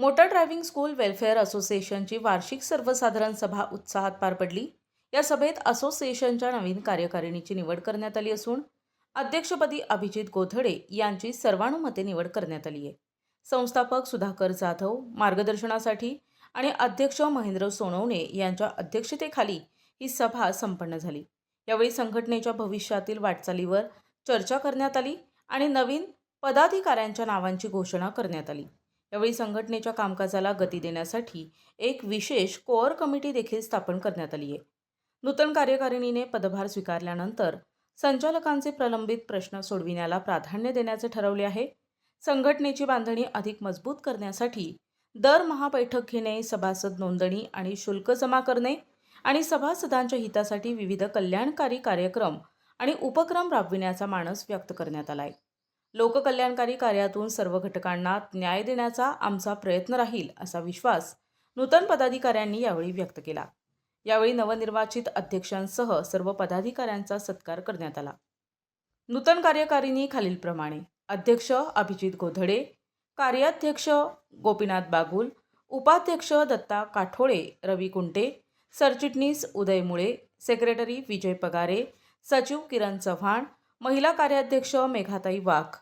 Motor driving school welfare असोसिएशनची वार्षिक सर्वसाधारण सभा उत्साहात पार पडली. या सभेत असोसिएशनच्या नवीन कार्यकारिणीची निवड करण्यात आली असून अध्यक्षपदी अभिजित गोधडे यांची सर्वानुमते निवड करण्यात आली आहे. संस्थापक सुधाकर जाधव मार्गदर्शनासाठी आणि अध्यक्ष महेंद्र सोनवणे यांच्या अध्यक्षतेखाली ही सभा संपन्न झाली. यावेळी संघटनेच्या भविष्यातील वाटचालीवर चर्चा करण्यात आली आणि नवीन पदाधिकाऱ्यांच्या नावांची घोषणा करण्यात आली. यावेळी संघटनेच्या कामकाजाला गती देण्यासाठी एक विशेष कोअर कमिटी देखील स्थापन करण्यात आली आहे. नूतन कार्यकारिणीने पदभार स्वीकारल्यानंतर संचालकांचे प्रलंबित प्रश्न सोडविण्याला प्राधान्य देण्याचे ठरवले आहे. संघटनेची बांधणी अधिक मजबूत करण्यासाठी दरमहा बैठक घेणे, सभासद नोंदणी आणि शुल्क जमा करणे आणि सभासदांच्या हितासाठी विविध कल्याणकारी कार्यक्रम आणि उपक्रम राबविण्याचा मानस व्यक्त करण्यात आला आहे. लोककल्याणकारी कार्यातून सर्व घटकांना न्याय देण्याचा आमचा प्रयत्न राहील असा विश्वास नूतन पदाधिकाऱ्यांनी यावेळी व्यक्त केला. यावेळी नवनिर्वाचित अध्यक्षांसह सर्व पदाधिकाऱ्यांचा सत्कार करण्यात आला. नूतन कार्यकारिणी खालीलप्रमाणे: अध्यक्ष अभिजित गोधडे, कार्याध्यक्ष गोपीनाथ बागुल, उपाध्यक्ष दत्ता काठोळे, रवी कुंटे, सरचिटणीस उदय मुळे, सेक्रेटरी विजय पगारे, सचिव किरण चव्हाण, महिला कार्याध्यक्ष मेघाताई वाघ,